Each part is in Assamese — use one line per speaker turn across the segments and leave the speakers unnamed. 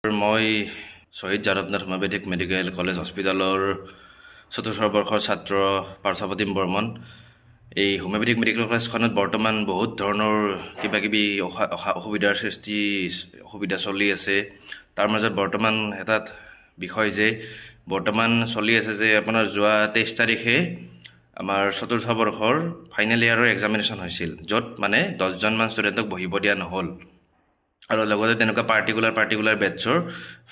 মই শ্বহীদ যাদৱনাথ হোমিওপেথিক মেডিকেল কলেজ হস্পিটেলৰ চতুৰ্থ বৰ্ষৰ ছাত্ৰ পাৰ্থপ্ৰতিম বৰ্মন। এই হোমিওপেথিক মেডিকেল কলেজখনত বৰ্তমান বহুত ধৰণৰ কিবাকিবি অসুবিধা চলি আছে। তাৰ মাজত বৰ্তমান এটা বিষয় যে বৰ্তমান চলি আছে যে আপোনাৰ যোৱা 23 তাৰিখে আমাৰ চতুৰ্থ বৰ্ষৰ ফাইনেল ইয়াৰৰ এক্সামিনেশ্যন হৈছিল, য'ত মানে 10জনমান ষ্টুডেণ্টক বহিব দিয়া নহ'ল। আৰু লগতে তেনেকুৱা পাৰ্টিকুলাৰ বেটছৰ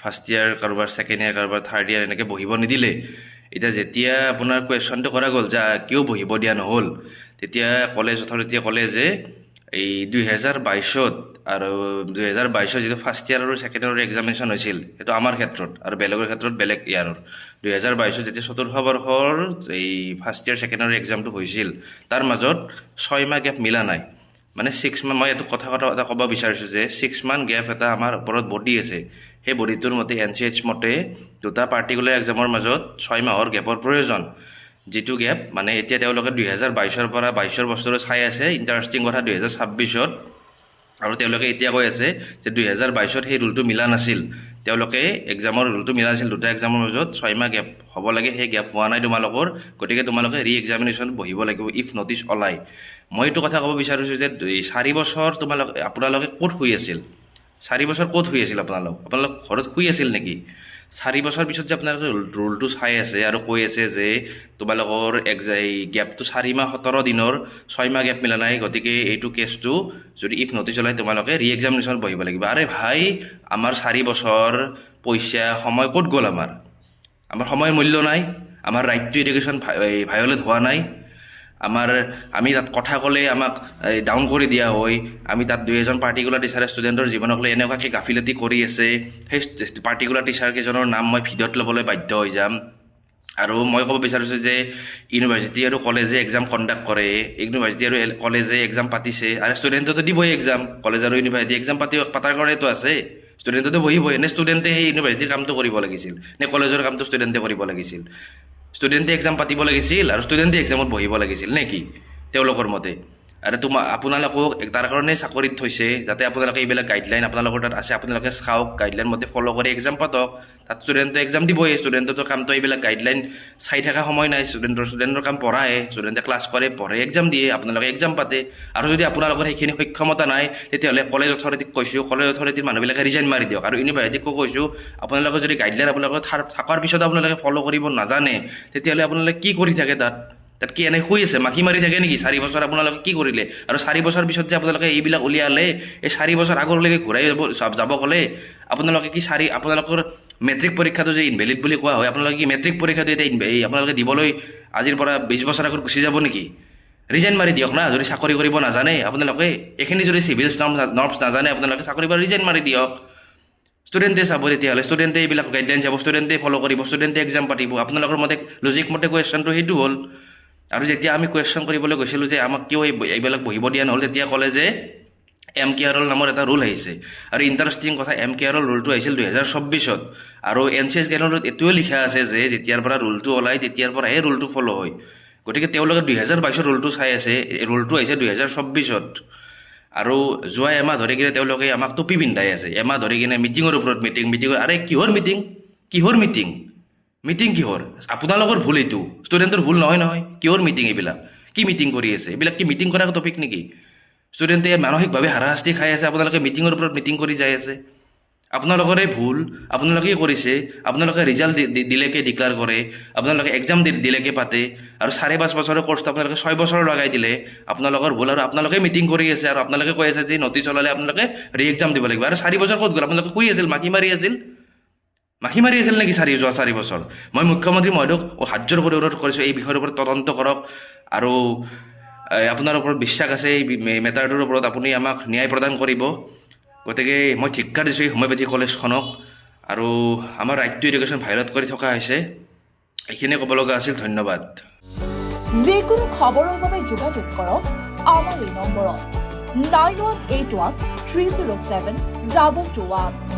ফাৰ্ষ্ট ইয়াৰ, কাৰোবাৰ ছেকেণ্ড ইয়াৰ, কাৰোবাৰ থাৰ্ড ইয়াৰ এনেকৈ বহিব নিদিলে। এতিয়া যেতিয়া আপোনাৰ কুৱেশ্যনটো কৰা গ'ল যে কিয় বহিব দিয়া নহ'ল, তেতিয়া কলেজ অথৰিটিয়ে ক'লে যে এই 2022 আৰু 2022 যিটো ফাৰ্ষ্ট ইয়াৰ আৰু ছেকেণ্ড ইয়াৰৰ এক্সামিনেশ্যন হৈছিল, সেইটো আমাৰ ক্ষেত্ৰত আৰু বেলেগৰ ক্ষেত্ৰত বেলেগ ইয়াৰৰ। 2022 যেতিয়া চতুৰ্থ বৰ্ষৰ এই ফাৰ্ষ্ট ইয়াৰ ছেকেণ্ড ইয়াৰৰ এক্সামটো হৈছিল, তাৰ মাজত 6 মাহ গেপ মিলা নাই। মানে 6 মাহ, মই এইটো কথা এটা ক'ব বিচাৰিছোঁ যে 6 মাহ গেপ এটা আমাৰ ওপৰত বডি আছে। সেই বডিটোৰ মতে NCH মতে দুটা পাৰ্টিকুলাৰ এক্সামৰ মাজত 6 মাহৰ গেপৰ প্ৰয়োজন। যিটো গেপ মানে এতিয়া তেওঁলোকে 2022 পৰা 22 বছৰলৈ চাই আছে। ইণ্টাৰেষ্টিং কথা 2026 আৰু তেওঁলোকে এতিয়া কৈ আছে যে 2022 সেই ৰুলটো মিলা নাছিল। তেওঁলোকে এক্সামৰ ৰুলটো মিলা নাছিল, দুটা এক্সামৰ মাজত 6 মাহ গেপ হ'ব লাগে, সেই গেপ হোৱা নাই তোমালোকৰ। গতিকে তোমালোকে ৰি-এক্সামিনেশ্যন বহিব লাগিব ইফ নটিচ ওলায়। মই এইটো কথা ক'ব বিচাৰিছোঁ যে 4 বছৰ আপোনালোকে ক'ত শুই আছিল? 4 বছৰ ক'ত শুই আছিল? আপোনালোক ঘৰত শুই আছিল নেকি? 4 বছৰ পিছত যে আপোনালোকে ৰুলটো চাই আছে আৰু কৈ আছে যে তোমালোকৰ এই গেপটো 4 মাহ 17 দিনৰ, 6 মাহ গেপ মিলা নাই, গতিকে এইটো কেছটো যদি ইফ নটিচ ওলায় তোমালোকে ৰি-এক্সামিনেশ্যন বহিব লাগিব। আৰে ভাই, আমাৰ 4 বছৰ পইচা সময় ক'ত গ'ল? আমাৰ সময়ৰ মূল্য নাই? আমাৰ ৰাইট টু এডুকেশ্যন ভায়লেট হোৱা নাই? আমি তাত কথা ক'লে আমাক ডাউন কৰি দিয়া হয়। আমি তাত 2-এজন পাৰ্টিকুলাৰ টিচাৰে ষ্টুডেণ্টৰ জীৱনক লৈ এনেকুৱাকৈ গাফিলতি কৰি আছে। সেই পাৰ্টিকুলাৰ টিচাৰকেইজনৰ নাম মই ভিডিঅ'ত ল'বলৈ বাধ্য হৈ যাম। আৰু মই ক'ব বিচাৰিছোঁ যে ইউনিভাৰ্চিটি আৰু কলেজে এক্সাম কণ্ডাক্ট কৰে, ইউনিভাৰ্চিটি আৰু কলেজে এক্সাম পাতিছে, আৰু ষ্টুডেণ্টতো দিবই এক্সাম। কলেজ আৰু ইউনিভাৰ্চিটি এক্সাম পাতাৰ কাৰণেতো আছে, ষ্টুডেণ্টতো বহিবই। নে ষ্টুডেণ্টে সেই ইউনিভাৰ্চিটিৰ কামটো কৰিব লাগিছিল, নে কলেজৰ কামটো ষ্টুডেণ্টে কৰিব লাগিছিল? ষ্টুডেণ্টে এক্সাম পাতিব লাগিছিল আৰু ষ্টুডেণ্টে এক্সামত বহিব লাগিছিল নে কি তেওঁলোকৰ মতে? আৰু আপোনালোকক তাৰ কাৰণে চাকৰিত থৈছে যাতে আপোনালোকে এইবিলাক গাইডলাইন আপোনালোকৰ তাত আছে, আপোনালোকে চাওক, গাইডলাইন মতে ফ'ল' কৰি এক্সাম পাতক। তাত ষ্টুডেণ্টে এক্সাম দিবই। ষ্টুডেণ্টতো কামটো এইবিলাক গাইডলাইন চাই থকা সময় নাই। ষ্টুডেণ্টৰ কাম পঢ়াহে, ষ্টুডেণ্টে ক্লাছ কৰে, পঢ়ে, এক্সাম দিয়ে, আপোনালোকে এক্সাম পাতে। আৰু যদি আপোনালোকৰ সেইখিনি সক্ষমতা নাই, তেতিয়াহ'লে কলেজ অথৰিটিক কৈছোঁ, কলেজ অথৰিটিৰ মানুহবিলাকে ৰিজাইন মাৰি দিয়ক। আৰু ইউনিভাৰ্চিটিকো কৈছোঁ, আপোনালোকে যদি গাইডলাইন আপোনালোকৰ থকাৰ পিছত আপোনালোকে ফ'ল' কৰিব নাজানে, তেতিয়াহ'লে আপোনালোকে কি কৰি থাকে তাত কি এনে শুই আছে, মাখি মাৰি থাকে নেকি? 4 বছৰ আপোনালোকে কি কৰিলে? আৰু 4 বছৰ পিছত যে আপোনালোকে এইবিলাক উলিয়ালে, এই 4 বছৰ আগলৈকে ঘূৰাই যাব ক'লে আপোনালোকে কি আপোনালোকৰ মেট্ৰিক পৰীক্ষাটো যে ইনভেলিড বুলি কোৱা হয়, আপোনালোকে কি মেট্ৰিক পৰীক্ষাটো এতিয়া আপোনালোকে দিবলৈ আজিৰ পৰা 20 বছৰ আগত গুচি যাব নেকি? ৰিজাইন মাৰি দিয়ক না। যদি চাকৰি কৰিব নাজানে আপোনালোকে, এইখিনি যদি চিভিল নৰ্মছ নাজানে আপোনালোকে, চাকৰি পৰা ৰিজাইন মাৰি দিয়ক। ষ্টুডেণ্টে চাব, তেতিয়াহ'লে ষ্টুডেণ্টে এইবিলাক গাইডলাইন চাব, ষ্টুডেণ্টে ফ'ল' কৰিব, ষ্টুডেণ্টে এক্সাম পাতিব। আপোনালোকৰ মতে লজিক মতে কুৱেশ্যনটো সেইটো হ'ল। আৰু যেতিয়া আমি কুৱেশ্যন কৰিবলৈ গৈছিলোঁ যে আমাক কিয় এইবিলাক বহিব দিয়া নহ'ল, তেতিয়া ক'লে যে MKRL নামৰ এটা ৰুল আহিছে। আৰু ইণ্টাৰেষ্টিং কথা, MKRL ৰুলটো আহিছিল 2024। আৰু NCH গাইডলাইনত এইটোও লিখা আছে যে যেতিয়াৰ পৰা ৰুলটো ওলায় তেতিয়াৰ পৰাহে ৰুলটো ফ'ল' হয়। গতিকে তেওঁলোকে 2022 ৰুলটো চাই আছে, ৰুলটো আহিছে 2024। আৰু যোৱা এমাহ ধৰি কিনে তেওঁলোকে আমাক টুপি পিন্ধাই আছে, এমাহ ধৰি কিনে মিটিঙৰ ওপৰত মিটিং। আৰে কিহৰ মিটিং? মিটিং কিহৰ? আপোনালোকৰ ভুল, এইটো ষ্টুডেণ্টৰ ভুল নহয়। কিহৰ মিটিং এইবিলাক? কি মিটিং কৰি আছে? এইবিলাক কি মিটিং কৰাৰ টপিক নেকি? ষ্টুডেণ্টে মানসিকভাৱে হাৰাশাস্তি খাই আছে, আপোনালোকে মিটিঙৰ ওপৰত মিটিং কৰি যাই আছে। আপোনালোকৰে ভুল, আপোনালোকেই কৰিছে। আপোনালোকে ৰিজাল্ট দিলেকে ডিক্লেয়াৰ কৰে, আপোনালোকে এক্সাম দিলেকে পাতে, আৰু 4-5 বছৰৰ কৰ্চটো আপোনালোকে 6 বছৰ লগাই দিলে। আপোনালোকৰ ভুল, আৰু আপোনালোকে মিটিং কৰি আছে, আৰু আপোনালোকে কৈ আছে যে নটিচ ওলালে আপোনালোকে ৰি-এক্সাম দিব লাগিব। আৰু 4 বছৰ ক'ত গ'ল? আপোনালোকে শুই আছিল, মাখি মাৰি আছিল নেকি যোৱা 4 বছৰ? মই মুখ্যমন্ত্ৰী মহোদয়ক হাতযোৰ কৰি অনুৰোধ কৰিছোঁ, এই বিষয়ৰ ওপৰত তদন্ত কৰক। আৰু আপোনাৰ ওপৰত বিশ্বাস আছে, এই মেটাৰটোৰ ওপৰত আপুনি আমাক ন্যায় প্ৰদান কৰিব। গতিকে মই ধিক্কাৰ দিছোঁ এই হোমিওপেথি কলেজখনক। আৰু আমাৰ ৰাইট টু এডুকেশ্যন ভায়লেট কৰি থকা হৈছে। এইখিনিয়ে ক'ব লগা আছিল। ধন্যবাদ।
যিকোনো খবৰৰ বাবে যোগাযোগ কৰক আমাৰ এই নম্বৰত 9181 307 2221।